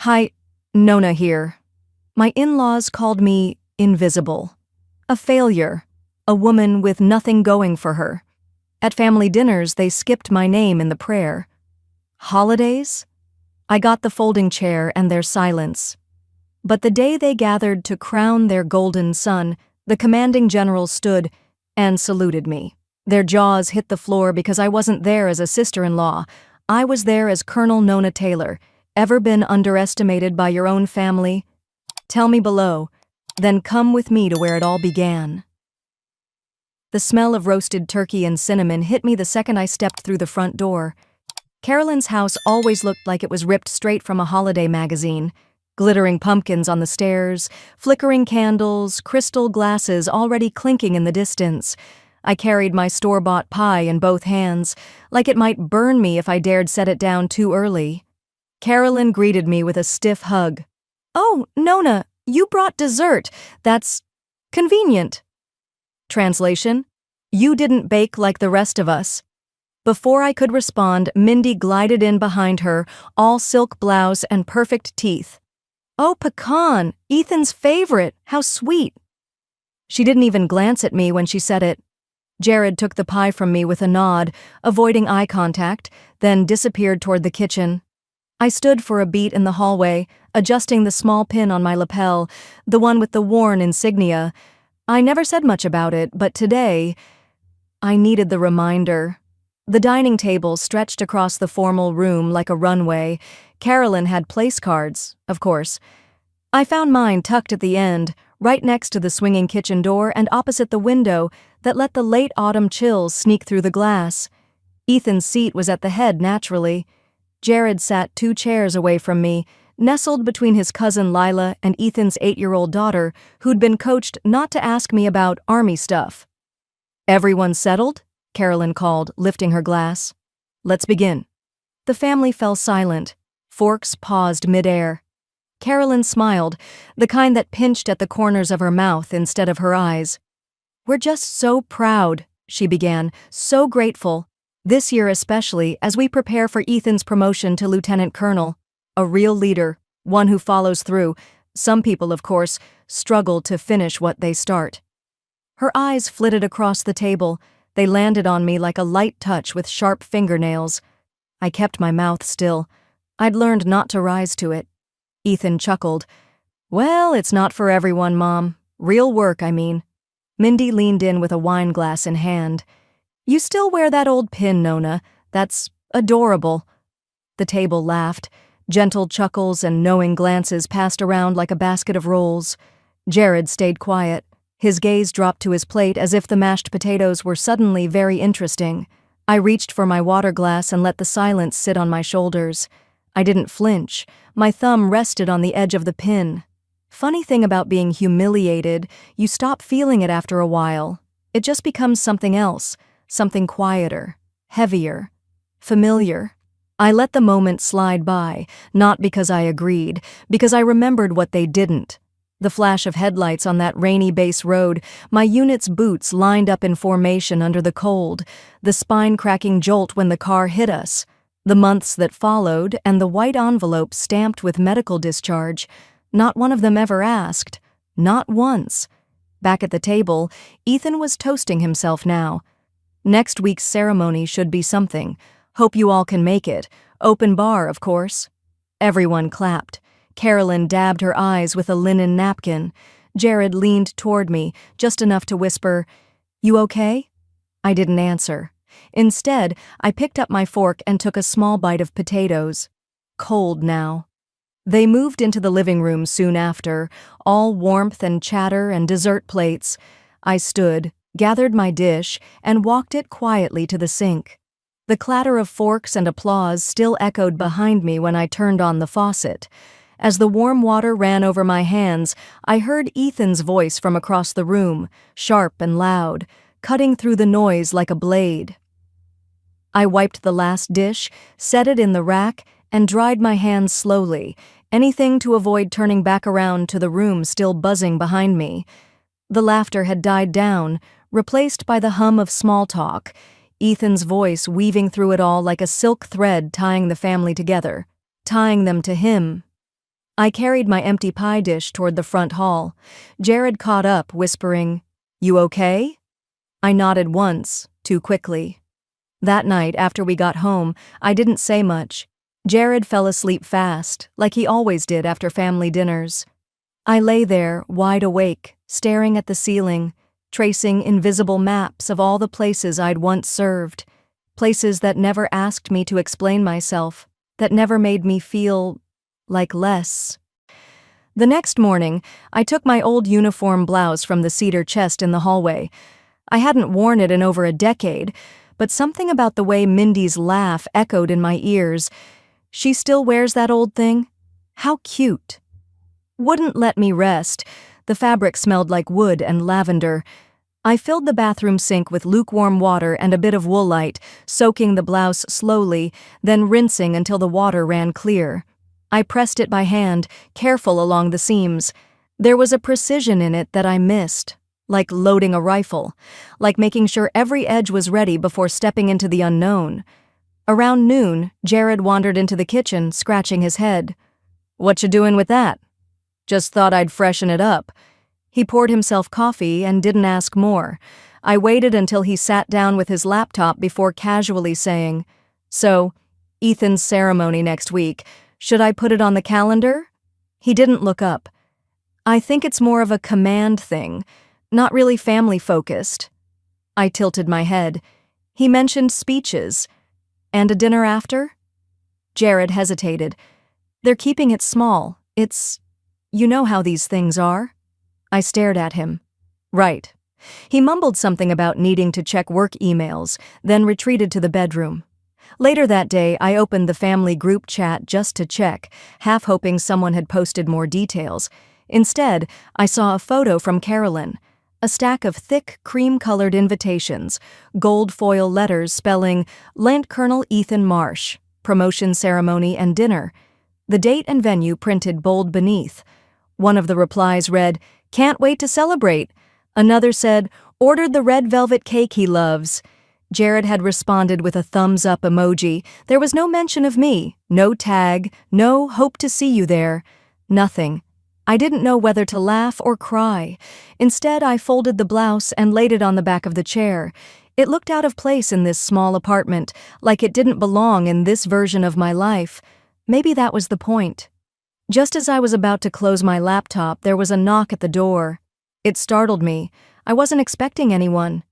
Hi, Nona here. My in-laws called me invisible. A failure. A woman with nothing going for her. At family dinners, they skipped my name in the prayer. Holidays? I got the folding chair and their silence. But the day they gathered to crown their golden son, the commanding general stood and saluted me. Their jaws hit the floor because I wasn't there as a sister-in-law. I was there as Colonel Nona Taylor. Ever been underestimated by your own family? Tell me below, then come with me to where it all began. The smell of roasted turkey and cinnamon hit me the second I stepped through the front door. Carolyn's house always looked like it was ripped straight from a holiday magazine. Glittering pumpkins on the stairs, flickering candles, crystal glasses already clinking in the distance. I carried my store-bought pie in both hands, like it might burn me if I dared set it down too early. Carolyn greeted me with a stiff hug. "Oh, Nona, you brought dessert. That's convenient." Translation: You didn't bake like the rest of us. Before I could respond, Mindy glided in behind her, all silk blouse and perfect teeth. "Oh, pecan, Ethan's favorite. How sweet." She didn't even glance at me when she said it. Jared took the pie from me with a nod, avoiding eye contact, then disappeared toward the kitchen. I stood for a beat in the hallway, adjusting the small pin on my lapel, the one with the worn insignia. I never said much about it, but today, I needed the reminder. The dining table stretched across the formal room like a runway. Carolyn had place cards, of course. I found mine tucked at the end, right next to the swinging kitchen door and opposite the window that let the late autumn chills sneak through the glass. Ethan's seat was at the head naturally. Jared sat 2 chairs away from me, nestled between his cousin Lila and Ethan's 8-year-old daughter, who'd been coached not to ask me about army stuff. "Everyone settled?" Carolyn called, lifting her glass. "Let's begin." The family fell silent. Forks paused midair. Carolyn smiled, the kind that pinched at the corners of her mouth instead of her eyes. "We're just so proud," she began, "so grateful. This year especially, as we prepare for Ethan's promotion to lieutenant colonel. A real leader, one who follows through. Some people, of course, struggle to finish what they start." Her eyes flitted across the table. They landed on me like a light touch with sharp fingernails. I kept my mouth still. I'd learned not to rise to it. Ethan chuckled. "Well, it's not for everyone, Mom. Real work, I mean." Mindy leaned in with a wine glass in hand. "You still wear that old pin, Nona. That's adorable." The table laughed. Gentle chuckles and knowing glances passed around like a basket of rolls. Jared stayed quiet. His gaze dropped to his plate as if the mashed potatoes were suddenly very interesting. I reached for my water glass and let the silence sit on my shoulders. I didn't flinch. My thumb rested on the edge of the pin. Funny thing about being humiliated, you stop feeling it after a while. It just becomes something else. Something quieter, heavier, familiar. I let the moment slide by, not because I agreed, because I remembered what they didn't. The flash of headlights on that rainy base road, my unit's boots lined up in formation under the cold, the spine-cracking jolt when the car hit us, the months that followed, and the white envelope stamped with medical discharge. Not one of them ever asked. Not once. Back at the table, Ethan was toasting himself now. "Next week's ceremony should be something. Hope you all can make it. Open bar, of course." Everyone clapped. Carolyn dabbed her eyes with a linen napkin. Jared leaned toward me, just enough to whisper, "You okay?" I didn't answer. Instead, I picked up my fork and took a small bite of potatoes. Cold now. They moved into the living room soon after, all warmth and chatter and dessert plates. I stood, gathered my dish, and walked it quietly to the sink. The clatter of forks and applause still echoed behind me when I turned on the faucet. As the warm water ran over my hands, I heard Ethan's voice from across the room, sharp and loud, cutting through the noise like a blade. I wiped the last dish, set it in the rack, and dried my hands slowly, anything to avoid turning back around to the room still buzzing behind me. The laughter had died down, replaced by the hum of small talk, Ethan's voice weaving through it all like a silk thread tying the family together, tying them to him. I carried my empty pie dish toward the front hall. Jared caught up, whispering, "You okay?" I nodded once, too quickly. That night, after we got home, I didn't say much. Jared fell asleep fast, like he always did after family dinners. I lay there, wide awake, staring at the ceiling, tracing invisible maps of all the places I'd once served, places that never asked me to explain myself, that never made me feel like less. The next morning, I took my old uniform blouse from the cedar chest in the hallway. I hadn't worn it in over a decade, but something about the way Mindy's laugh echoed in my ears. "She still wears that old thing? How cute." Wouldn't let me rest. The fabric smelled like wood and lavender. I filled the bathroom sink with lukewarm water and a bit of woolite, soaking the blouse slowly, then rinsing until the water ran clear. I pressed it by hand, careful along the seams. There was a precision in it that I missed, like loading a rifle, like making sure every edge was ready before stepping into the unknown. Around noon, Jared wandered into the kitchen, scratching his head. "What you doing with that?" "Just thought I'd freshen it up." He poured himself coffee and didn't ask more. I waited until he sat down with his laptop before casually saying, "So, Ethan's ceremony next week. Should I put it on the calendar?" He didn't look up. "I think it's more of a command thing, not really family-focused." I tilted my head. He mentioned speeches. "And a dinner after?" Jared hesitated. "They're keeping it small. You know how these things are." I stared at him. "Right." He mumbled something about needing to check work emails, then retreated to the bedroom. Later that day, I opened the family group chat just to check, half hoping someone had posted more details. Instead, I saw a photo from Carolyn, a stack of thick, cream-colored invitations, gold foil letters spelling Lant Colonel Ethan Marsh, promotion ceremony and dinner. The date and venue printed bold beneath. One of the replies read, "Can't wait to celebrate." Another said, "Ordered the red velvet cake he loves." Jared had responded with a thumbs-up emoji. There was no mention of me, no tag, no "hope to see you there." Nothing. I didn't know whether to laugh or cry. Instead, I folded the blouse and laid it on the back of the chair. It looked out of place in this small apartment, like it didn't belong in this version of my life. Maybe that was the point. Just as I was about to close my laptop, there was a knock at the door. It startled me. I wasn't expecting anyone.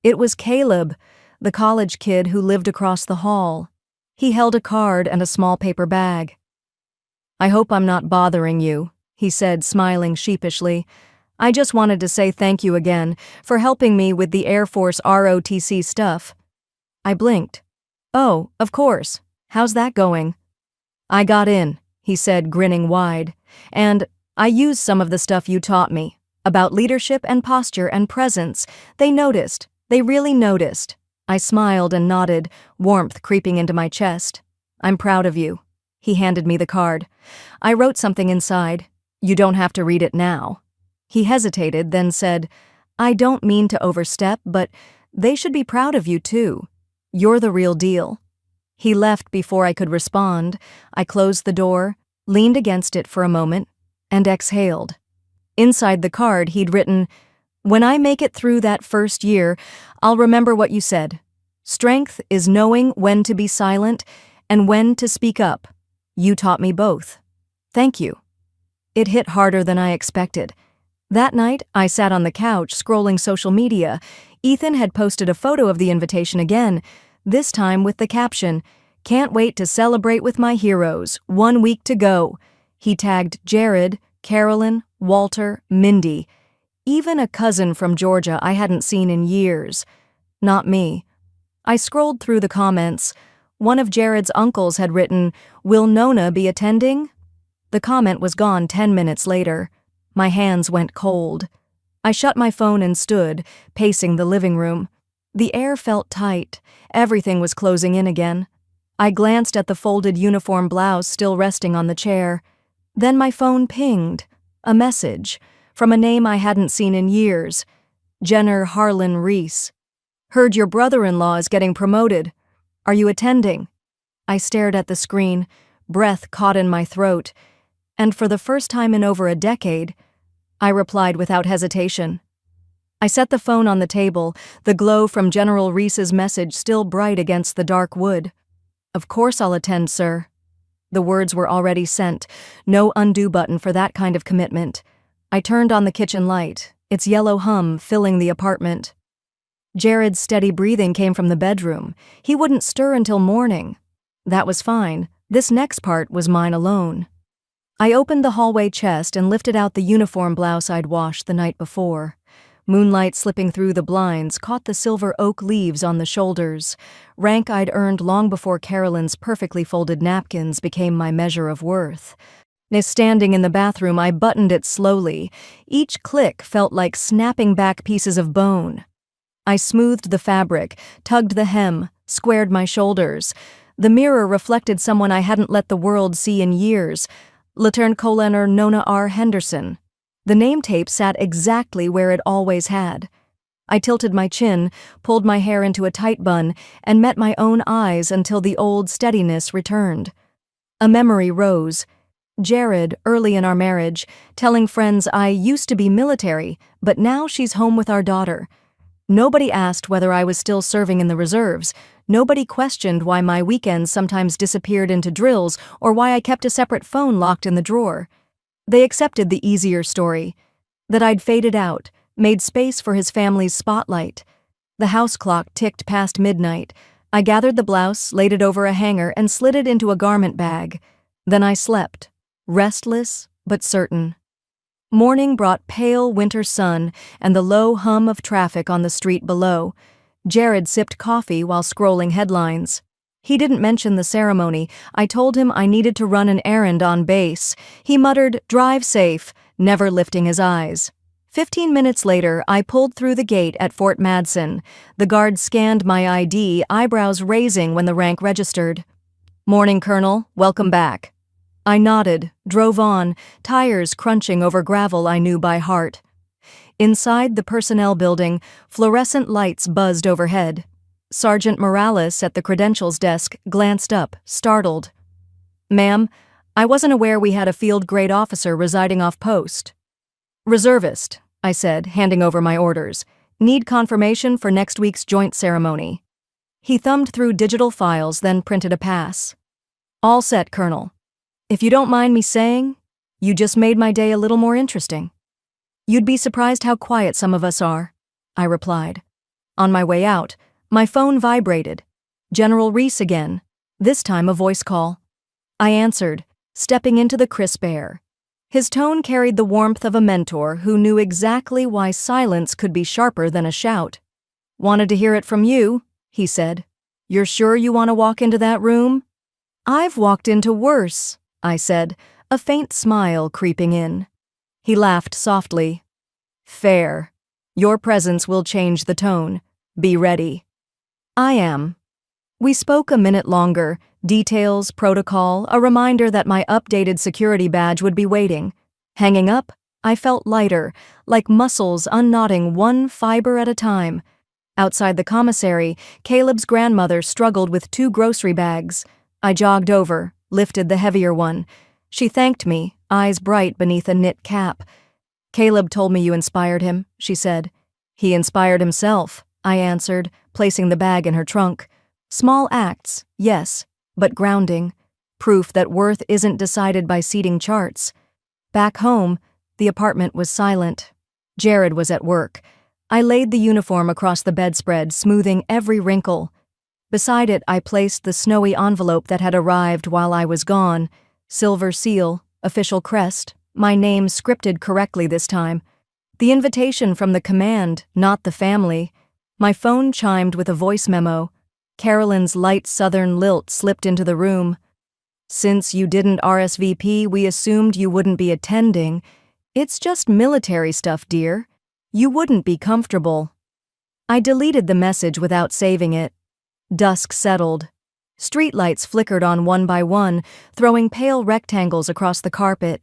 It was Caleb, the college kid who lived across the hall. He held a card and a small paper bag. "I hope I'm not bothering you," he said, smiling sheepishly. "I just wanted to say thank you again for helping me with the Air Force ROTC stuff." I blinked. "Oh, of course. How's that going?" "I got in," he said, grinning wide. "And I used some of the stuff you taught me, about leadership and posture and presence. They noticed. They really noticed." I smiled and nodded, warmth creeping into my chest. "I'm proud of you." He handed me the card. I wrote something inside. "You don't have to read it now." He hesitated, then said, "I don't mean to overstep, but they should be proud of you too. You're the real deal." He left before I could respond. I closed the door, leaned against it for a moment, and exhaled. Inside the card, he'd written, "When I make it through that first year, I'll remember what you said. Strength is knowing when to be silent and when to speak up. You taught me both. Thank you." It hit harder than I expected. That night, I sat on the couch scrolling social media. Ethan had posted a photo of the invitation again, this time with the caption, "Can't wait to celebrate with my heroes. 1 week to go." He tagged Jared, Carolyn, Walter, Mindy, even a cousin from Georgia I hadn't seen in years. Not me. I scrolled through the comments. One of Jared's uncles had written, "Will Nona be attending?" The comment was gone 10 minutes later. My hands went cold. I shut my phone and stood, pacing the living room. The air felt tight. Everything was closing in again. I glanced at the folded uniform blouse still resting on the chair. Then my phone pinged. A message from a name I hadn't seen in years. Jenner Harlan Reese. "Heard your brother-in-law is getting promoted. Are you attending?" I stared at the screen, breath caught in my throat. And for the first time in over a decade, I replied without hesitation. I set the phone on the table, the glow from General Reese's message still bright against the dark wood. "Of course I'll attend, sir." The words were already sent, no undo button for that kind of commitment. I turned on the kitchen light, its yellow hum filling the apartment. Jared's steady breathing came from the bedroom. He wouldn't stir until morning. That was fine. This next part was mine alone. I opened the hallway chest and lifted out the uniform blouse I'd washed the night before. Moonlight slipping through the blinds caught the silver oak leaves on the shoulders, rank I'd earned long before Carolyn's perfectly folded napkins became my measure of worth. Standing in the bathroom, I buttoned it slowly. Each click felt like snapping back pieces of bone. I smoothed the fabric, tugged the hem, squared my shoulders. The mirror reflected someone I hadn't let the world see in years, Lieutenant Colonel Nona R. Henderson. The name tape sat exactly where it always had. I tilted my chin, pulled my hair into a tight bun, and met my own eyes until the old steadiness returned. A memory rose. Jared, early in our marriage, telling friends I used to be military, but now she's home with our daughter. Nobody asked whether I was still serving in the reserves. Nobody questioned why my weekends sometimes disappeared into drills or why I kept a separate phone locked in the drawer. They accepted the easier story, that I'd faded out, made space for his family's spotlight. The house clock ticked past midnight. I gathered the blouse, laid it over a hanger, and slid it into a garment bag. Then I slept, restless but certain. Morning brought pale winter sun and the low hum of traffic on the street below. Jared sipped coffee while scrolling headlines. He didn't mention the ceremony. I told him I needed to run an errand on base. He muttered, "Drive safe," never lifting his eyes. 15 minutes later, I pulled through the gate at Fort Madsen. The guard scanned my ID, eyebrows raising when the rank registered. "Morning, Colonel. Welcome back." I nodded, drove on, tires crunching over gravel I knew by heart. Inside the personnel building, fluorescent lights buzzed overhead. Sergeant Morales at the credentials desk glanced up, startled. "Ma'am, I wasn't aware we had a field-grade officer residing off post." "Reservist," I said, handing over my orders. "Need confirmation for next week's joint ceremony." He thumbed through digital files, then printed a pass. "All set, Colonel. If you don't mind me saying, you just made my day a little more interesting." "You'd be surprised how quiet some of us are," I replied. On my way out, my phone vibrated. General Reese again, this time a voice call. I answered, stepping into the crisp air. His tone carried the warmth of a mentor who knew exactly why silence could be sharper than a shout. "Wanted to hear it from you," he said. "You're sure you want to walk into that room?" "I've walked into worse," I said, a faint smile creeping in. He laughed softly. "Fair. Your presence will change the tone. Be ready." "I am." We spoke a minute longer, details, protocol, a reminder that my updated security badge would be waiting. Hanging up, I felt lighter, like muscles unknotting one fiber at a time. Outside the commissary, Caleb's grandmother struggled with 2 grocery bags. I jogged over, lifted the heavier one. She thanked me, eyes bright beneath a knit cap. "Caleb told me you inspired him," she said. "He inspired himself," I answered, placing the bag in her trunk. Small acts, yes, but grounding. Proof that worth isn't decided by seating charts. Back home, the apartment was silent. Jared was at work. I laid the uniform across the bedspread, smoothing every wrinkle. Beside it, I placed the snowy envelope that had arrived while I was gone. Silver seal, official crest, my name scripted correctly this time. The invitation from the command, not the family. My phone chimed with a voice memo. Carolyn's light southern lilt slipped into the room. "Since you didn't RSVP, we assumed you wouldn't be attending. It's just military stuff, dear. You wouldn't be comfortable." I deleted the message without saving it. Dusk settled. Streetlights flickered on one by one, throwing pale rectangles across the carpet.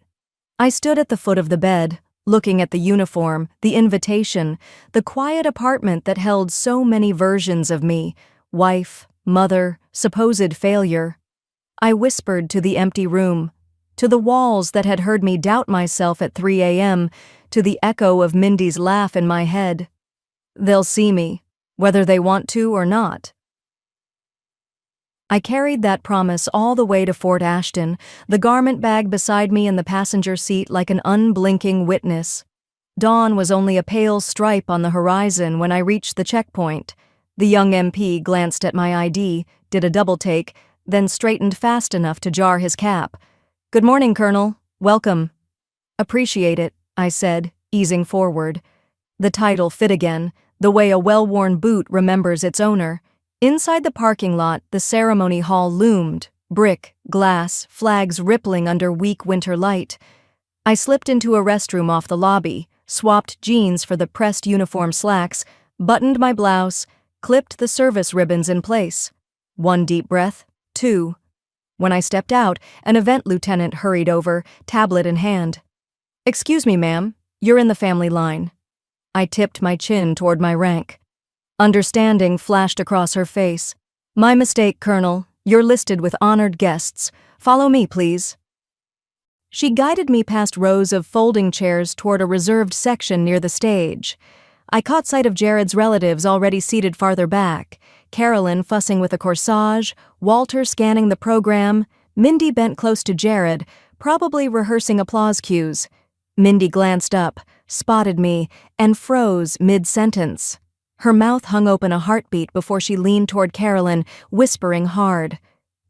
I stood at the foot of the bed, looking at the uniform, the invitation, the quiet apartment that held so many versions of me, wife, mother, supposed failure. I whispered to the empty room, to the walls that had heard me doubt myself at 3 a.m., to the echo of Mindy's laugh in my head. They'll see me, whether they want to or not. I carried that promise all the way to Fort Ashton, the garment bag beside me in the passenger seat like an unblinking witness. Dawn was only a pale stripe on the horizon when I reached the checkpoint. The young MP glanced at my ID, did a double-take, then straightened fast enough to jar his cap. "Good morning, Colonel. Welcome." "Appreciate it," I said, easing forward. The title fit again, the way a well-worn boot remembers its owner. Inside the parking lot, the ceremony hall loomed, brick, glass, flags rippling under weak winter light. I slipped into a restroom off the lobby, swapped jeans for the pressed uniform slacks, buttoned my blouse, clipped the service ribbons in place. 1 deep breath, 2. When I stepped out, an event lieutenant hurried over, tablet in hand. "Excuse me, ma'am, you're in the family line." I tipped my chin toward my rank. Understanding flashed across her face. "My mistake, Colonel. You're listed with honored guests. Follow me, please." She guided me past rows of folding chairs toward a reserved section near the stage. I caught sight of Jared's relatives already seated farther back, Carolyn fussing with a corsage, Walter scanning the program, Mindy bent close to Jared, probably rehearsing applause cues. Mindy glanced up, spotted me, and froze mid-sentence. Her mouth hung open a heartbeat before she leaned toward Carolyn, whispering hard.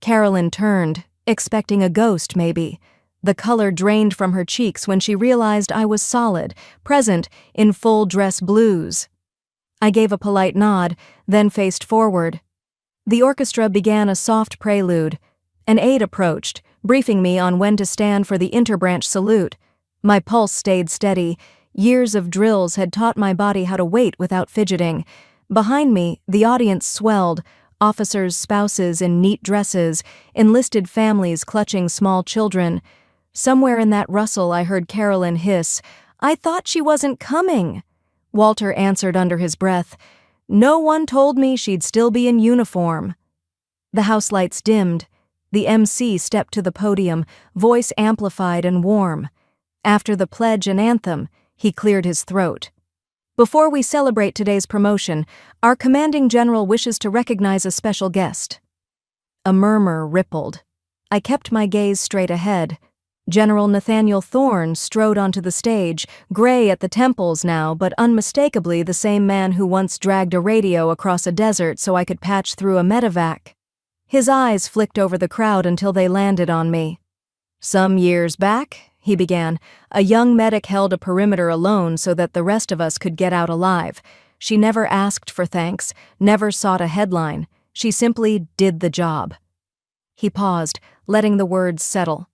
Carolyn turned, expecting a ghost, maybe. The color drained from her cheeks when she realized I was solid, present, in full dress blues. I gave a polite nod, then faced forward. The orchestra began a soft prelude. An aide approached, briefing me on when to stand for the interbranch salute. My pulse stayed steady. Years of drills had taught my body how to wait without fidgeting. Behind me, the audience swelled, officers' spouses in neat dresses, enlisted families clutching small children. Somewhere in that rustle I heard Carolyn hiss, "I thought she wasn't coming." Walter answered under his breath, "No one told me she'd still be in uniform." The house lights dimmed. The MC stepped to the podium, voice amplified and warm. After the pledge and anthem, he cleared his throat. "Before we celebrate today's promotion, our commanding general wishes to recognize a special guest." A murmur rippled. I kept my gaze straight ahead. General Nathaniel Thorne strode onto the stage, gray at the temples now, but unmistakably the same man who once dragged a radio across a desert so I could patch through a medevac. His eyes flicked over the crowd until they landed on me. "Some years back," he began, "a young medic held a perimeter alone so that the rest of us could get out alive. She never asked for thanks, never sought a headline. She simply did the job." He paused, letting the words settle.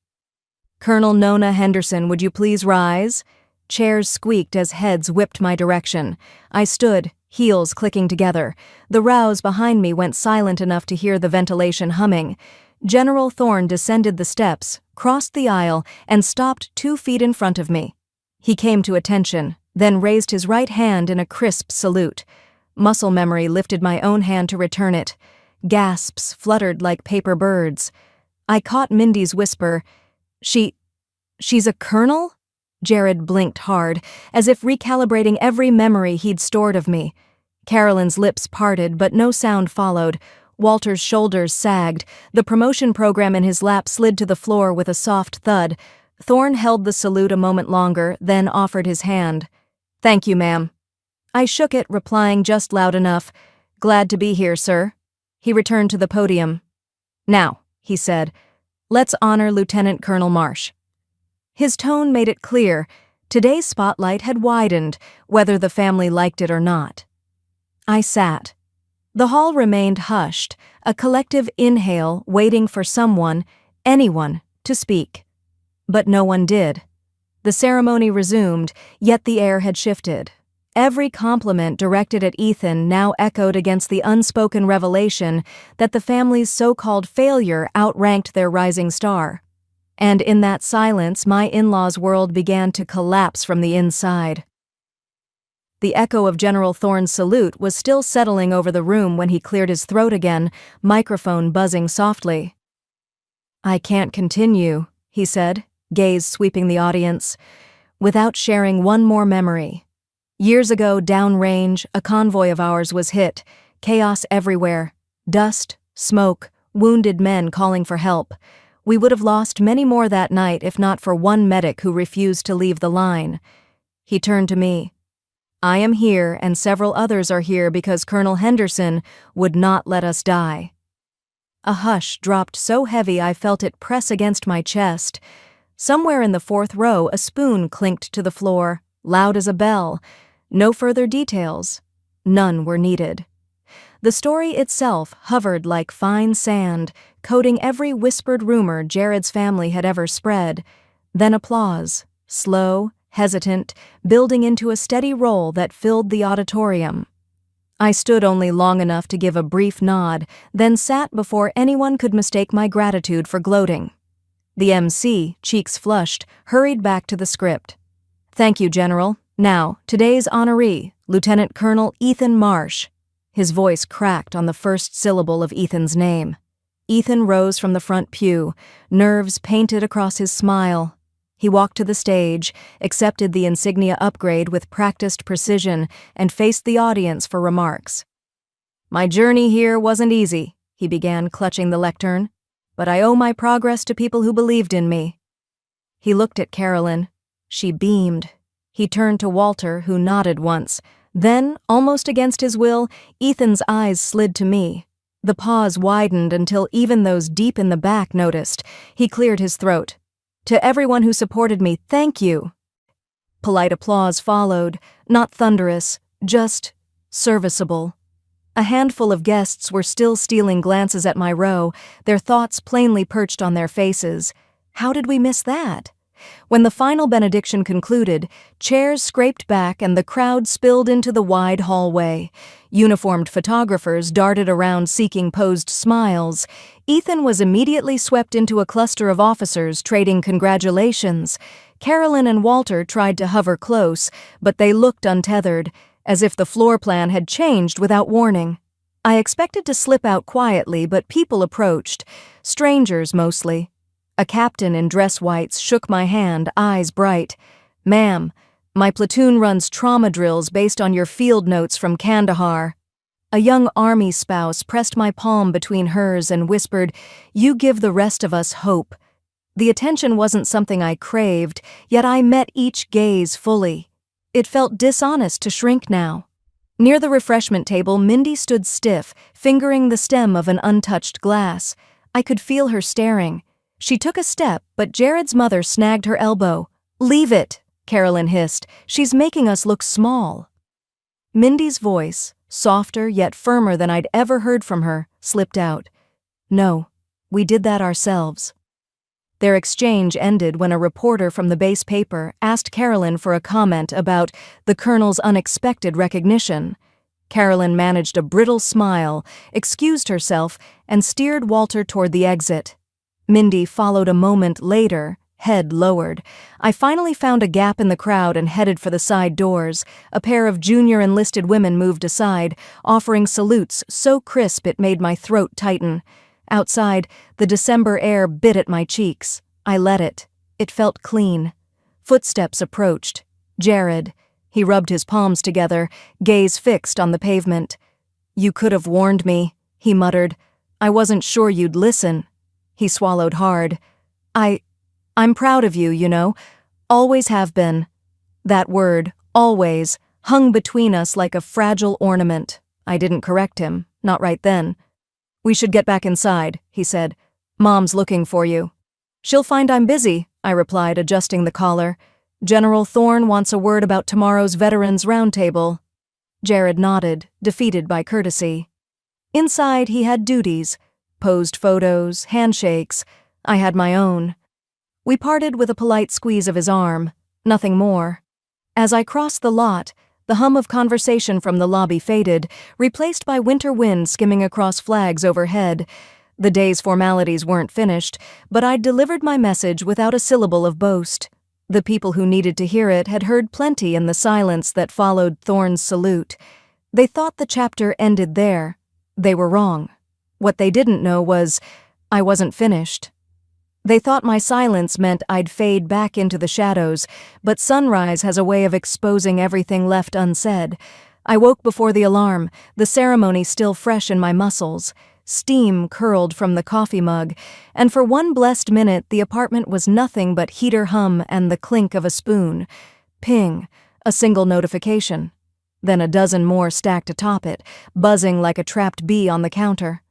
"Colonel Nona Henderson, would you please rise?" Chairs squeaked as heads whipped my direction. I stood, heels clicking together. The rows behind me went silent enough to hear the ventilation humming. General Thorne descended the steps, crossed the aisle, and stopped 2 feet in front of me. He came to attention, then raised his right hand in a crisp salute. Muscle memory lifted my own hand to return it. Gasps fluttered like paper birds. I caught Mindy's whisper, She's a colonel?" Jared blinked hard, as if recalibrating every memory he'd stored of me. Carolyn's lips parted, but no sound followed. Walter's shoulders sagged. The promotion program in his lap slid to the floor with a soft thud. Thorne held the salute a moment longer, then offered his hand. "Thank you, ma'am." I shook it, replying just loud enough, "Glad to be here, sir." He returned to the podium. "Now," he said, "let's honor Lieutenant Colonel Marsh." His tone made it clear. Today's spotlight had widened, whether the family liked it or not. I sat. The hall remained hushed, a collective inhale waiting for someone, anyone, to speak. But no one did. The ceremony resumed, yet the air had shifted. Every compliment directed at Ethan now echoed against the unspoken revelation that the family's so-called failure outranked their rising star. And in that silence, my in-laws' world began to collapse from the inside. The echo of General Thorne's salute was still settling over the room when he cleared his throat again, microphone buzzing softly. "I can't continue," he said, gaze sweeping the audience, without sharing one more memory. Years ago, downrange, a convoy of ours was hit. Chaos everywhere. Dust, smoke, wounded men calling for help. We would have lost many more that night if not for one medic who refused to leave the line. He turned to me. I am here and several others are here because Colonel Henderson would not let us die. A hush dropped so heavy I felt it press against my chest. Somewhere in the fourth row, a spoon clinked to the floor, loud as a bell. No further details. None were needed. The story itself hovered like fine sand, coating every whispered rumor Jared's family had ever spread. Then applause, slow, hesitant, building into a steady roll that filled the auditorium. I stood only long enough to give a brief nod, then sat before anyone could mistake my gratitude for gloating. The MC, cheeks flushed, hurried back to the script. Thank you, General. Now, today's honoree, Lieutenant Colonel Ethan Marsh. His voice cracked on the first syllable of Ethan's name. Ethan rose from the front pew, nerves painted across his smile. He walked to the stage, accepted the insignia upgrade with practiced precision, and faced the audience for remarks. My journey here wasn't easy, he began, clutching the lectern, but I owe my progress to people who believed in me. He looked at Carolyn. She beamed. He turned to Walter, who nodded once. Then, almost against his will, Ethan's eyes slid to me. The pause widened until even those deep in the back noticed. He cleared his throat. To everyone who supported me, thank you. Polite applause followed, not thunderous, just serviceable. A handful of guests were still stealing glances at my row, their thoughts plainly perched on their faces. How did we miss that? When the final benediction concluded, chairs scraped back and the crowd spilled into the wide hallway. Uniformed photographers darted around seeking posed smiles. Ethan was immediately swept into a cluster of officers trading congratulations. Carolyn and Walter tried to hover close, but they looked untethered, as if the floor plan had changed without warning. I expected to slip out quietly, but people approached, strangers mostly. A captain in dress whites shook my hand, eyes bright. Ma'am, my platoon runs trauma drills based on your field notes from Kandahar. A young army spouse pressed my palm between hers and whispered, You give the rest of us hope. The attention wasn't something I craved, yet I met each gaze fully. It felt dishonest to shrink now. Near the refreshment table, Mindy stood stiff, fingering the stem of an untouched glass. I could feel her staring. She took a step, but Jared's mother snagged her elbow. Leave it, Carolyn hissed. She's making us look small. Mindy's voice, softer yet firmer than I'd ever heard from her, slipped out. No, we did that ourselves. Their exchange ended when a reporter from the base paper asked Carolyn for a comment about the colonel's unexpected recognition. Carolyn managed a brittle smile, excused herself, and steered Walter toward the exit. Mindy followed a moment later, head lowered. I finally found a gap in the crowd and headed for the side doors. A pair of junior enlisted women moved aside, offering salutes so crisp it made my throat tighten. Outside, the December air bit at my cheeks. I let it. It felt clean. Footsteps approached. Jared. He rubbed his palms together, gaze fixed on the pavement. You could have warned me, he muttered. I wasn't sure you'd listen. He swallowed hard. I'm proud of you, you know. Always have been. That word, always, hung between us like a fragile ornament. I didn't correct him, not right then. We should get back inside, he said. Mom's looking for you. She'll find I'm busy, I replied, adjusting the collar. General Thorne wants a word about tomorrow's Veterans Roundtable. Jared nodded, defeated by courtesy. Inside, he had duties. Posed photos, handshakes. I had my own. We parted with a polite squeeze of his arm. Nothing more. As I crossed the lot, the hum of conversation from the lobby faded, replaced by winter wind skimming across flags overhead. The day's formalities weren't finished, but I'd delivered my message without a syllable of boast. The people who needed to hear it had heard plenty in the silence that followed Thorne's salute. They thought the chapter ended there. They were wrong. What they didn't know was I wasn't finished. They thought my silence meant I'd fade back into the shadows, but sunrise has a way of exposing everything left unsaid. I woke before the alarm, the ceremony still fresh in my muscles. Steam curled from the coffee mug, and for one blessed minute the apartment was nothing but heater hum and the clink of a spoon. Ping, a single notification. Then a dozen more stacked atop it, buzzing like a trapped bee on the counter.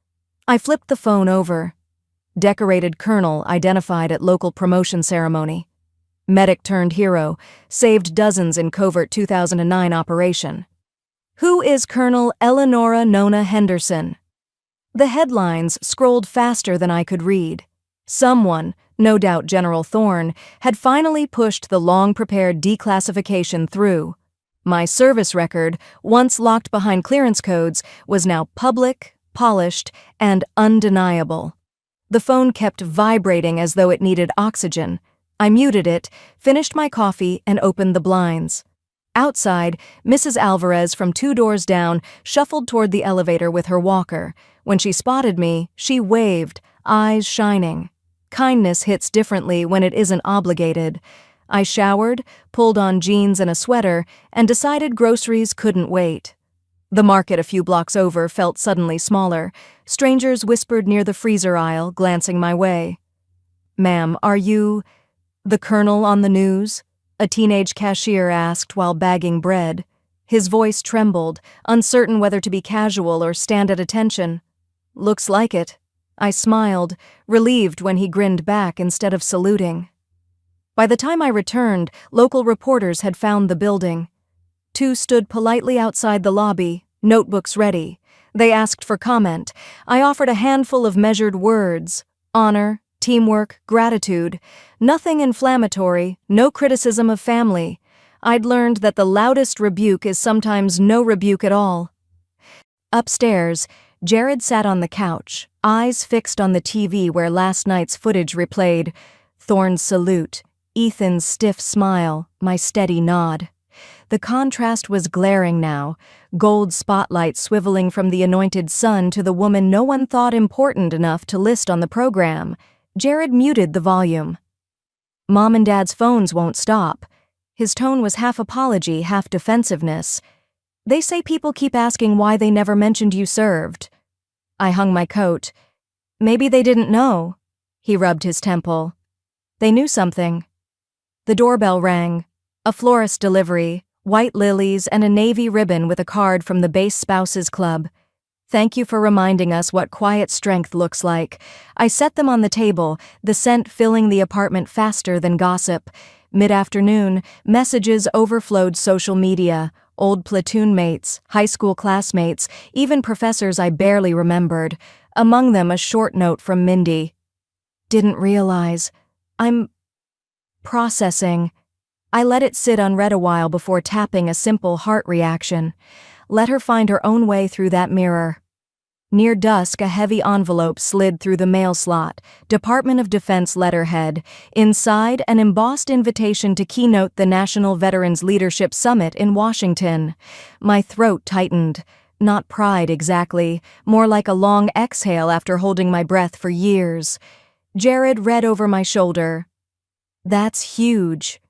I flipped the phone over. Decorated colonel identified at local promotion ceremony. Medic turned hero, saved dozens in covert 2009 operation. Who is Colonel Eleonora Nona Henderson? The headlines scrolled faster than I could read. Someone, no doubt General Thorne, had finally pushed the long-prepared declassification through. My service record, once locked behind clearance codes, was now public, polished, and undeniable. The phone kept vibrating as though it needed oxygen. I muted it, finished my coffee, and opened the blinds. Outside, Mrs. Alvarez from 2 doors down shuffled toward the elevator with her walker. When she spotted me, she waved, eyes shining. Kindness hits differently when it isn't obligated. I showered, pulled on jeans and a sweater, and decided groceries couldn't wait. The market a few blocks over felt suddenly smaller. Strangers whispered near the freezer aisle, glancing my way. "Ma'am, are you the colonel on the news?" a teenage cashier asked while bagging bread. His voice trembled, uncertain whether to be casual or stand at attention. "Looks like it." I smiled, relieved when he grinned back instead of saluting. By the time I returned, local reporters had found the building. 2 stood politely outside the lobby, notebooks ready. They asked for comment. I offered a handful of measured words: honor, teamwork, gratitude. Nothing inflammatory, no criticism of family. I'd learned that the loudest rebuke is sometimes no rebuke at all. Upstairs, Jared sat on the couch, eyes fixed on the TV where last night's footage replayed. Thorne's salute, Ethan's stiff smile, my steady nod. The contrast was glaring now, gold spotlight swiveling from the anointed sun to the woman no one thought important enough to list on the program. Jared muted the volume. "Mom and Dad's phones won't stop." His tone was half apology, half defensiveness. "They say people keep asking why they never mentioned you served." I hung my coat. "Maybe they didn't know." He rubbed his temple. "They knew something." The doorbell rang. A florist delivery, white lilies and a navy ribbon with a card from the Base Spouses Club. "Thank you for reminding us what quiet strength looks like." I set them on the table, the scent filling the apartment faster than gossip. Mid-afternoon, messages overflowed social media. Old platoon mates, high school classmates, even professors I barely remembered. Among them a short note from Mindy. "Didn't realize. I'm processing." I let it sit unread a while before tapping a simple heart reaction. Let her find her own way through that mirror. Near dusk, a heavy envelope slid through the mail slot, Department of Defense letterhead. Inside, an embossed invitation to keynote the National Veterans Leadership Summit in Washington. My throat tightened. Not pride exactly, more like a long exhale after holding my breath for years. Jared read over my shoulder. "That's huge."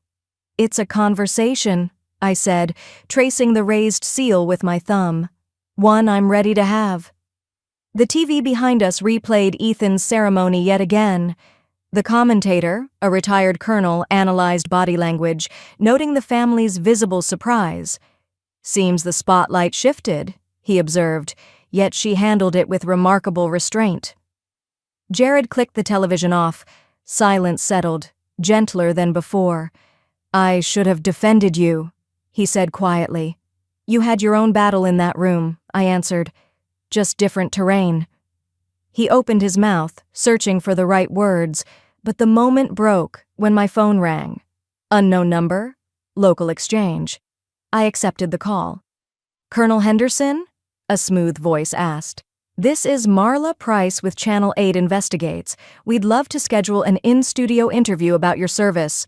"It's a conversation," I said, tracing the raised seal with my thumb. "One I'm ready to have." The TV behind us replayed Ethan's ceremony yet again. The commentator, a retired colonel, analyzed body language, noting the family's visible surprise. "Seems the spotlight shifted," he observed, yet she handled it with remarkable restraint. Jared clicked the television off. Silence settled, gentler than before. "I should have defended you," he said quietly. "You had your own battle in that room," I answered. "Just different terrain." He opened his mouth, searching for the right words, but the moment broke when my phone rang. Unknown number, local exchange. I accepted the call. "Colonel Henderson?" a smooth voice asked. "This is Marla Price with Channel 8 Investigates. We'd love to schedule an in-studio interview about your service."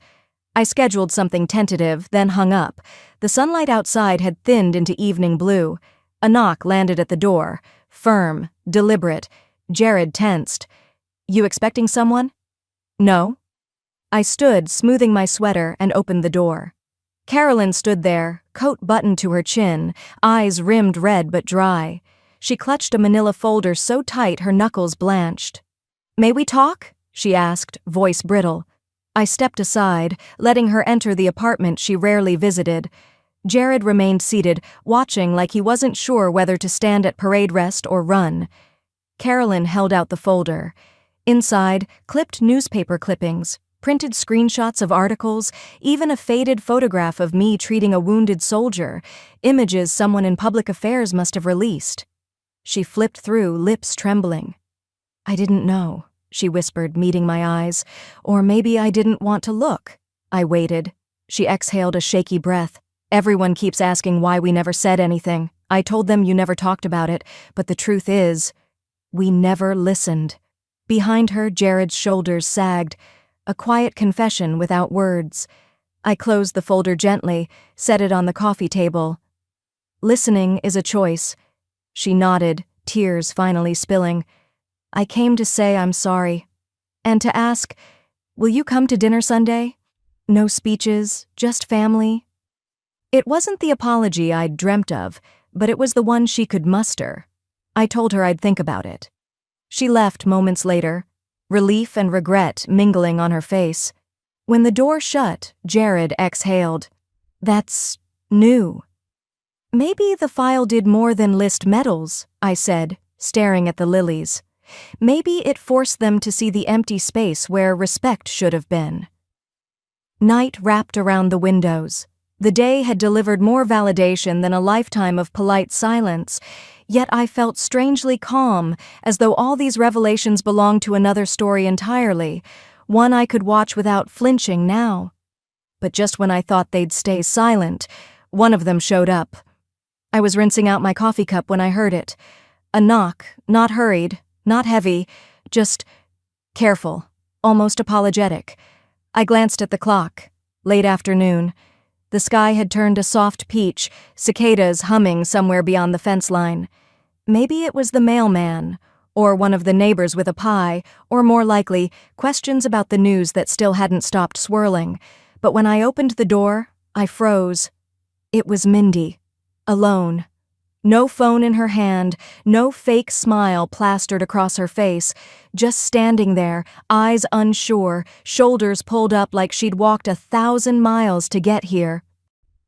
I scheduled something tentative, then hung up. The sunlight outside had thinned into evening blue. A knock landed at the door. Firm, deliberate. Jared tensed. "You expecting someone?" No. I stood, smoothing my sweater, and opened the door. Carolyn stood there, coat buttoned to her chin, eyes rimmed red but dry. She clutched a manila folder so tight her knuckles blanched. "May we talk?" she asked, voice brittle. I stepped aside, letting her enter the apartment she rarely visited. Jared remained seated, watching like he wasn't sure whether to stand at parade rest or run. Carolyn held out the folder. Inside, clipped newspaper clippings, printed screenshots of articles, even a faded photograph of me treating a wounded soldier, images someone in public affairs must have released. She flipped through, lips trembling. "I didn't know," she whispered, meeting my eyes. "Or maybe I didn't want to look." I waited. She exhaled a shaky breath. "Everyone keeps asking why we never said anything. I told them you never talked about it, but the truth is, we never listened." Behind her, Jared's shoulders sagged, a quiet confession without words. I closed the folder gently, set it on the coffee table. "Listening is a choice." She nodded, tears finally spilling. "I came to say I'm sorry. And to ask, will you come to dinner Sunday? No speeches, just family." It wasn't the apology I'd dreamt of, but it was the one she could muster. I told her I'd think about it. She left moments later, relief and regret mingling on her face. When the door shut, Jared exhaled. "That's new." "Maybe the file did more than list medals," I said, staring at the lilies. "Maybe it forced them to see the empty space where respect should have been." Night wrapped around the windows. The day had delivered more validation than a lifetime of polite silence, yet I felt strangely calm, as though all these revelations belonged to another story entirely, one I could watch without flinching now. But just when I thought they'd stay silent, one of them showed up. I was rinsing out my coffee cup when I heard it. A knock, not hurried, not heavy, just careful, almost apologetic. I glanced at the clock. Late afternoon. The sky had turned a soft peach, cicadas humming somewhere beyond the fence line. Maybe it was the mailman, or one of the neighbors with a pie, or more likely, questions about the news that still hadn't stopped swirling. But when I opened the door, I froze. It was Mindy, alone. No phone in her hand, no fake smile plastered across her face, just standing there, eyes unsure, shoulders pulled up like she'd walked 1,000 miles to get here.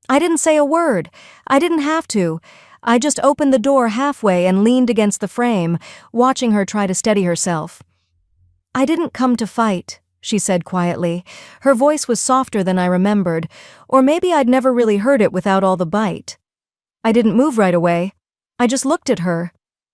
I didn't say a word. I didn't have to. I just opened the door halfway and leaned against the frame, watching her try to steady herself. "I didn't come to fight," she said quietly. Her voice was softer than I remembered, or maybe I'd never really heard it without all the bite. I didn't move right away. I just looked at her.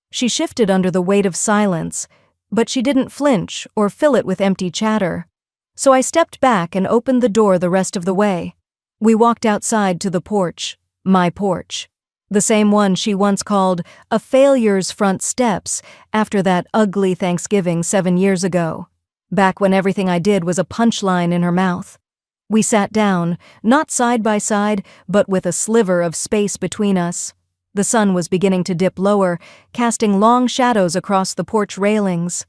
She shifted under the weight of silence, but she didn't flinch or fill it with empty chatter. So I stepped back and opened the door the rest of the way. We walked outside to the porch, my porch. The same one she once called a failure's front steps after that ugly Thanksgiving 7 years ago, back when everything I did was a punchline in her mouth. We sat down, not side by side, but with a sliver of space between us. The sun was beginning to dip lower, casting long shadows across the porch railings.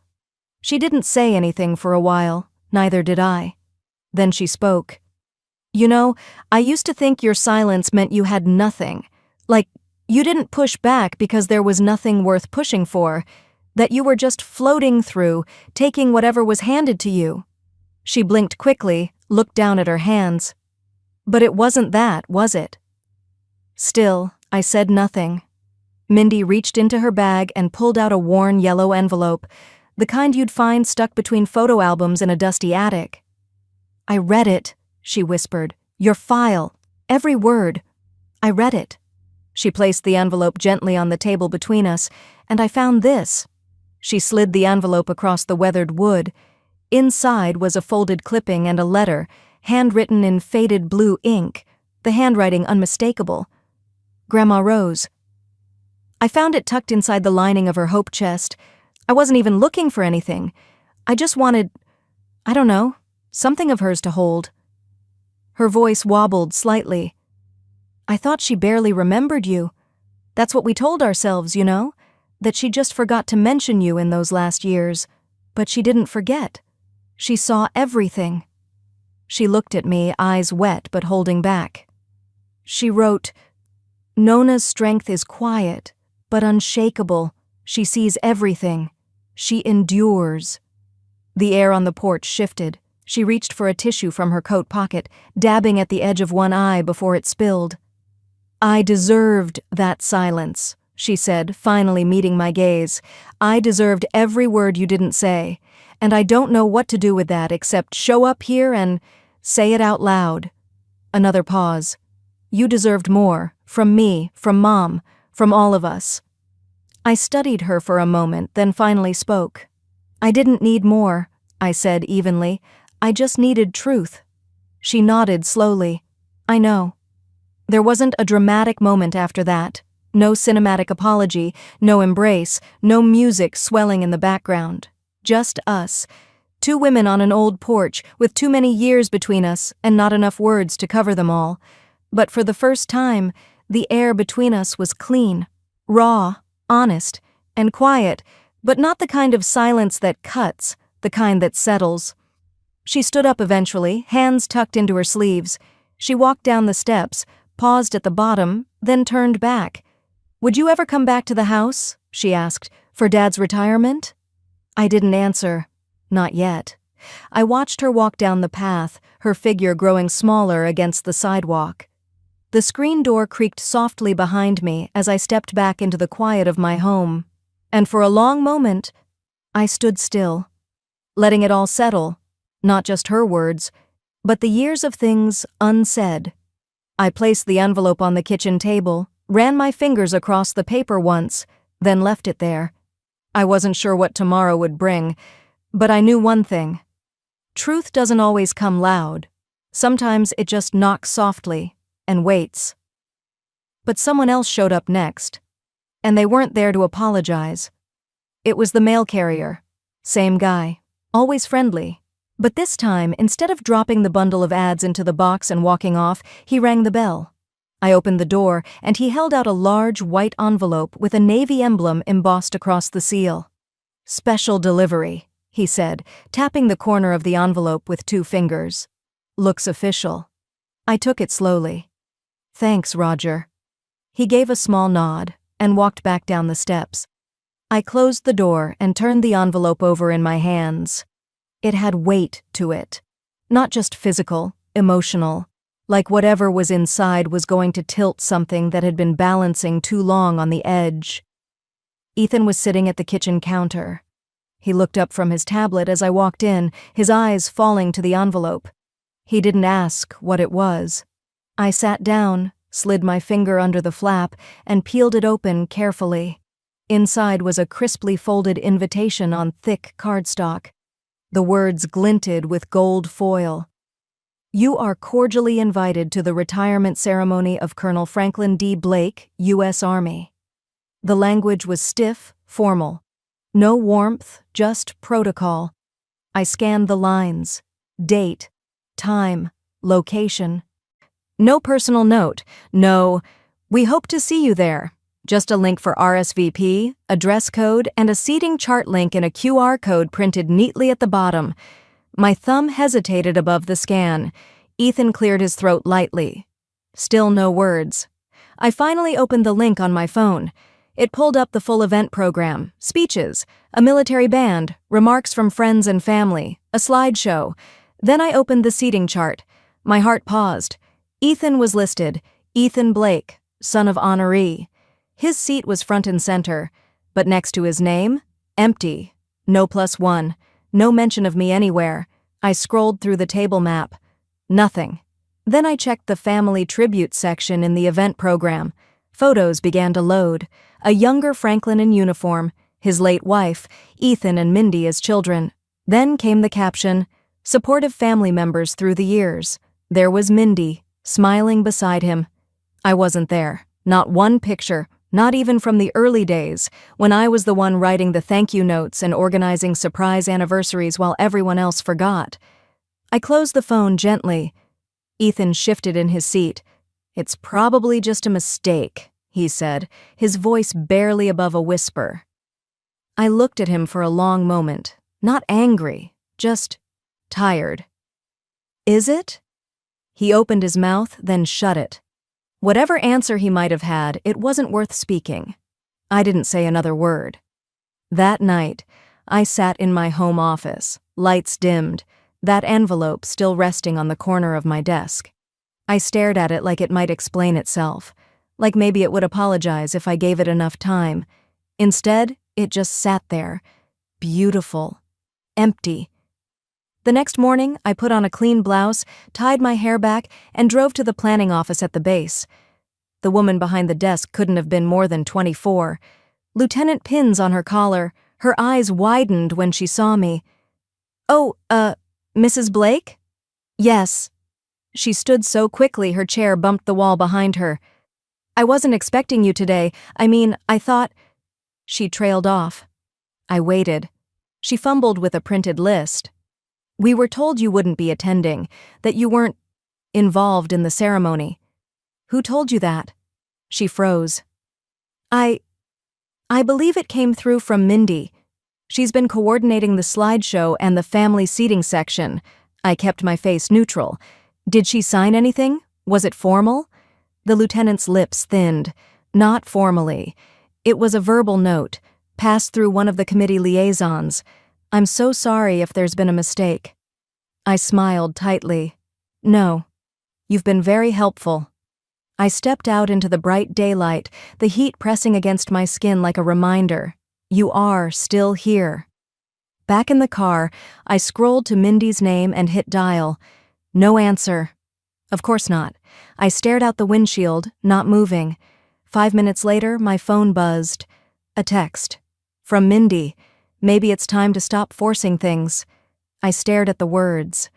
She didn't say anything for a while, neither did I. Then she spoke. "You know, I used to think your silence meant you had nothing. Like, you didn't push back because there was nothing worth pushing for, that you were just floating through, taking whatever was handed to you." She blinked quickly, looked down at her hands. "But it wasn't that, was it?" Still, I said nothing. Mindy reached into her bag and pulled out a worn yellow envelope, the kind you'd find stuck between photo albums in a dusty attic. "I read it," she whispered. "Your file. Every word. I read it." She placed the envelope gently on the table between us, and I found this. She slid the envelope across the weathered wood. Inside was a folded clipping and a letter, handwritten in faded blue ink, the handwriting unmistakable. Grandma Rose. I found it tucked inside the lining of her hope chest. I wasn't even looking for anything. I just wanted, I don't know, something of hers to hold. Her voice wobbled slightly. "I thought she barely remembered you. That's what we told ourselves, you know, that she just forgot to mention you in those last years. But she didn't forget." She saw everything. She looked at me, eyes wet but holding back. She wrote, "Nona's strength is quiet, but unshakable. She sees everything. She endures." The air on the porch shifted. She reached for a tissue from her coat pocket, dabbing at the edge of one eye before it spilled. "I deserved that silence," she said, finally meeting my gaze. "I deserved every word you didn't say, and I don't know what to do with that except show up here and say it out loud." Another pause. "You deserved more, from me, from Mom, from all of us." I studied her for a moment, then finally spoke. "I didn't need more," I said evenly. "I just needed truth." She nodded slowly. "I know." There wasn't a dramatic moment after that. No cinematic apology, no embrace, no music swelling in the background. Just us. Two women on an old porch, with too many years between us and not enough words to cover them all. But for the first time, the air between us was clean, raw, honest, and quiet, but not the kind of silence that cuts, the kind that settles. She stood up eventually, hands tucked into her sleeves. She walked down the steps, paused at the bottom, then turned back. "Would you ever come back to the house?" she asked, "for Dad's retirement?" I didn't answer. Not yet. I watched her walk down the path, her figure growing smaller against the sidewalk. The screen door creaked softly behind me as I stepped back into the quiet of my home, and for a long moment, I stood still, letting it all settle, not just her words, but the years of things unsaid. I placed the envelope on the kitchen table, ran my fingers across the paper once, then left it there. I wasn't sure what tomorrow would bring, but I knew one thing. Truth doesn't always come loud. Sometimes it just knocks softly and waits. But someone else showed up next, and they weren't there to apologize. It was the mail carrier. Same guy, always friendly. But this time, instead of dropping the bundle of ads into the box and walking off, he rang the bell. I opened the door, and he held out a large white envelope with a navy emblem embossed across the seal. "Special delivery," he said, tapping the corner of the envelope with 2 fingers. "Looks official." I took it slowly. "Thanks, Roger." He gave a small nod and walked back down the steps. I closed the door and turned the envelope over in my hands. It had weight to it. Not just physical, emotional. Like whatever was inside was going to tilt something that had been balancing too long on the edge. Ethan was sitting at the kitchen counter. He looked up from his tablet as I walked in, his eyes falling to the envelope. He didn't ask what it was. I sat down, slid my finger under the flap, and peeled it open carefully. Inside was a crisply folded invitation on thick cardstock. The words glinted with gold foil. "You are cordially invited to the retirement ceremony of Colonel Franklin D. Blake, U.S. Army." The language was stiff, formal. No warmth, just protocol. I scanned the lines. Date, time, location. No personal note. No, "We hope to see you there." Just a link for RSVP, a dress code, and a seating chart link in a QR code printed neatly at the bottom. My thumb hesitated above the scan. Ethan cleared his throat lightly. Still no words. I finally opened the link on my phone. It pulled up the full event program, speeches, a military band, remarks from friends and family, a slideshow. Then I opened the seating chart. My heart paused. Ethan was listed, Ethan Blake, son of honoree. His seat was front and center, but next to his name, empty. No +1. No mention of me anywhere. I scrolled through the table map. Nothing. Then I checked the family tribute section in the event program. Photos began to load. A younger Franklin in uniform, his late wife, Ethan and Mindy as children. Then came the caption, "Supportive family members through the years." There was Mindy, smiling beside him. I wasn't there. Not one picture. Not even from the early days, when I was the one writing the thank you notes and organizing surprise anniversaries while everyone else forgot. I closed the phone gently. Ethan shifted in his seat. "It's probably just a mistake," he said, his voice barely above a whisper. I looked at him for a long moment, not angry, just tired. Is it? He opened his mouth, then shut it. Whatever answer he might have had, it wasn't worth speaking. I didn't say another word. That night, I sat in my home office, lights dimmed, that envelope still resting on the corner of my desk. I stared at it like it might explain itself, like maybe it would apologize if I gave it enough time. Instead, it just sat there, beautiful, empty. The next morning, I put on a clean blouse, tied my hair back, and drove to the planning office at the base. The woman behind the desk couldn't have been more than 24. Lieutenant pins on her collar, her eyes widened when she saw me. "Oh, Mrs. Blake?" "Yes." She stood so quickly her chair bumped the wall behind her. "I wasn't expecting you today. I thought—" She trailed off. I waited. She fumbled with a printed list. "We were told you wouldn't be attending, that you weren't involved in the ceremony." "Who told you that?" She froze. I believe it came through from Mindy. She's been coordinating the slideshow and the family seating section." I kept my face neutral. "Did she sign anything? Was it formal?" The lieutenant's lips thinned. "Not formally. It was a verbal note, passed through one of the committee liaisons. I'm so sorry if there's been a mistake." I smiled tightly. "No. You've been very helpful." I stepped out into the bright daylight, the heat pressing against my skin like a reminder. You are still here. Back in the car, I scrolled to Mindy's name and hit dial. No answer. Of course not. I stared out the windshield, not moving. 5 minutes later, my phone buzzed. A text. From Mindy. Maybe it's time to stop forcing things. I stared at the words.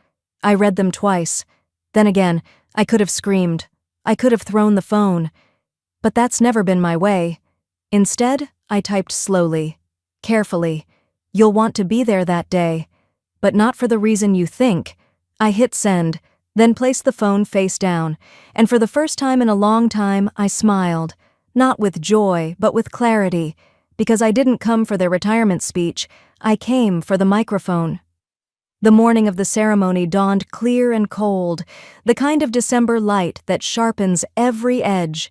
I read them twice. Then again, I could have screamed. I could have thrown the phone. But that's never been my way. Instead, I typed slowly, carefully. "You'll want to be there that day. But not for the reason you think." I hit send, then placed the phone face down, and for the first time in a long time, I smiled. Not with joy, but with clarity. Because I didn't come for their retirement speech, I came for the microphone. The morning of the ceremony dawned clear and cold, the kind of December light that sharpens every edge.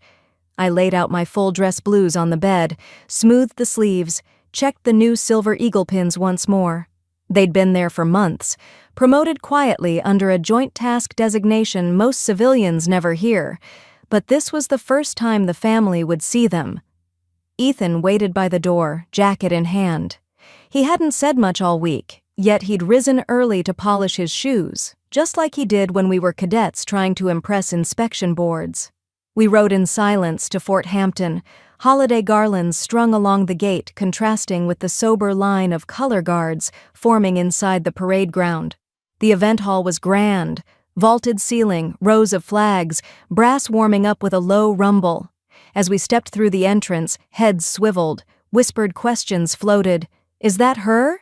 I laid out my full dress blues on the bed, smoothed the sleeves, checked the new silver eagle pins once more. They'd been there for months, promoted quietly under a joint task designation most civilians never hear, but this was the first time the family would see them. Ethan waited by the door, jacket in hand. He hadn't said much all week, yet he'd risen early to polish his shoes, just like he did when we were cadets trying to impress inspection boards. We rode in silence to Fort Hampton, holiday garlands strung along the gate contrasting with the sober line of color guards forming inside the parade ground. The event hall was grand, vaulted ceiling, rows of flags, brass warming up with a low rumble. As we stepped through the entrance, heads swiveled, whispered questions floated. "Is that her?"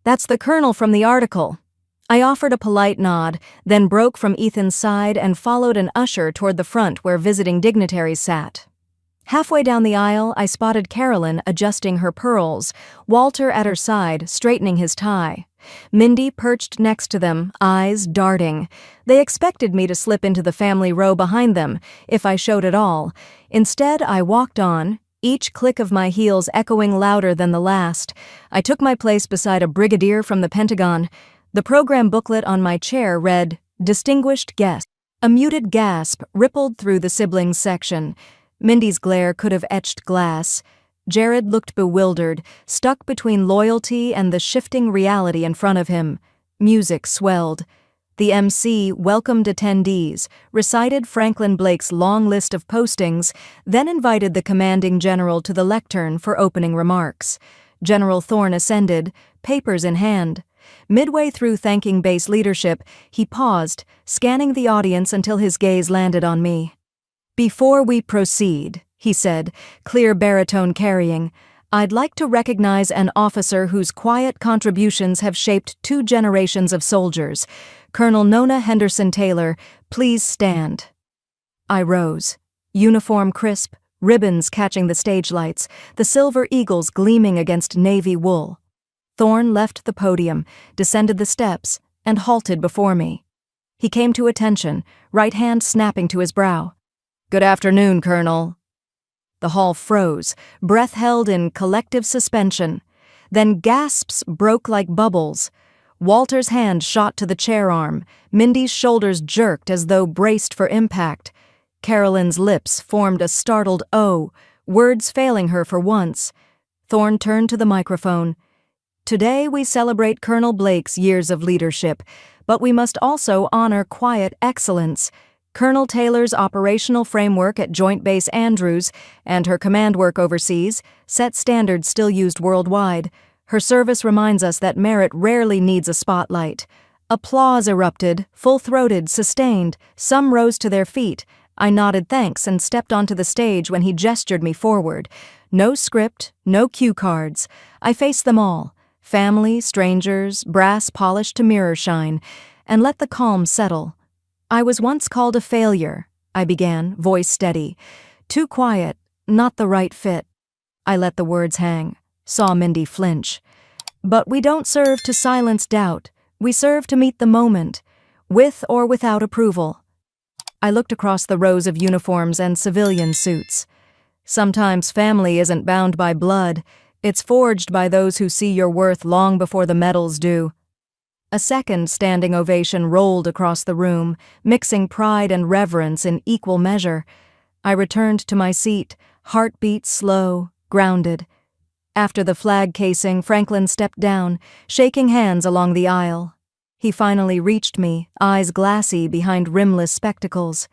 "That's the colonel from the article." I offered a polite nod, then broke from Ethan's side and followed an usher toward the front where visiting dignitaries sat. Halfway down the aisle, I spotted Carolyn adjusting her pearls, Walter at her side straightening his tie. Mindy perched next to them, eyes darting. They expected me to slip into the family row behind them, if I showed at all. Instead, I walked on, each click of my heels echoing louder than the last. I took my place beside a brigadier from the Pentagon. The program booklet on my chair read, "Distinguished Guest." A muted gasp rippled through the siblings section. Mindy's glare could have etched glass. Jared looked bewildered, stuck between loyalty and the shifting reality in front of him. Music swelled. The MC welcomed attendees, recited Franklin Blake's long list of postings, then invited the commanding general to the lectern for opening remarks. General Thorne ascended, papers in hand. Midway through thanking base leadership, he paused, scanning the audience until his gaze landed on me. "Before we proceed," he said, clear baritone carrying, "I'd like to recognize an officer whose quiet contributions have shaped 2 generations of soldiers. Colonel Nona Henderson Taylor, please stand." I rose. Uniform crisp, ribbons catching the stage lights, the silver eagles gleaming against navy wool. Thorne left the podium, descended the steps, and halted before me. He came to attention, right hand snapping to his brow. "Good afternoon, Colonel." The hall froze, breath held in collective suspension. Then gasps broke like bubbles. Walter's hand shot to the chair arm. Mindy's shoulders jerked as though braced for impact. Carolyn's lips formed a startled O, words failing her for once. Thorne turned to the microphone. "Today we celebrate Colonel Blake's years of leadership, but we must also honor quiet excellence. Colonel Taylor's operational framework at Joint Base Andrews and her command work overseas set standards still used worldwide. Her service reminds us that merit rarely needs a spotlight." Applause erupted, full-throated, sustained. Some rose to their feet. I nodded thanks and stepped onto the stage when he gestured me forward. No script, no cue cards. I faced them all. Family, strangers, brass polished to mirror shine, and let the calm settle. "I was once called a failure," I began, voice steady. "Too quiet, not the right fit." I let the words hang, saw Mindy flinch. "But we don't serve to silence doubt. We serve to meet the moment, with or without approval." I looked across the rows of uniforms and civilian suits. Sometimes family isn't bound by blood. It's forged by those who see your worth long before the medals do. A second standing ovation rolled across the room, mixing pride and reverence in equal measure. I returned to my seat, heartbeat slow, grounded. After the flag casing, Franklin stepped down, shaking hands along the aisle. He finally reached me, eyes glassy behind rimless spectacles.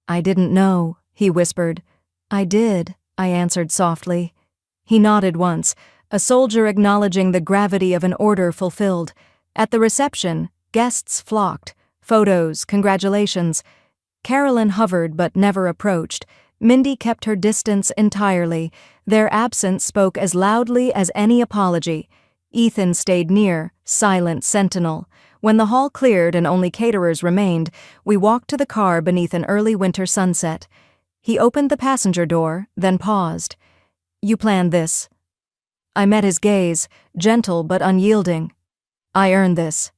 "I didn't know," he whispered. "I did," I answered softly. He nodded once, a soldier acknowledging the gravity of an order fulfilled. At the reception, guests flocked. Photos, congratulations. Carolyn hovered but never approached. Mindy kept her distance entirely. Their absence spoke as loudly as any apology. Ethan stayed near, silent sentinel. When the hall cleared and only caterers remained, we walked to the car beneath an early winter sunset. He opened the passenger door, then paused. "You planned this." I met his gaze, gentle but unyielding. "I earned this."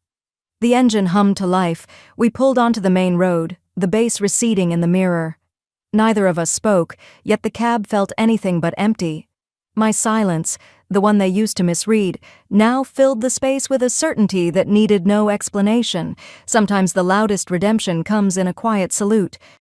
The engine hummed to life. We pulled onto the main road, the base receding in the mirror. Neither of us spoke, yet the cab felt anything but empty. My silence, the one they used to misread, now filled the space with a certainty that needed no explanation. Sometimes the loudest redemption comes in a quiet salute.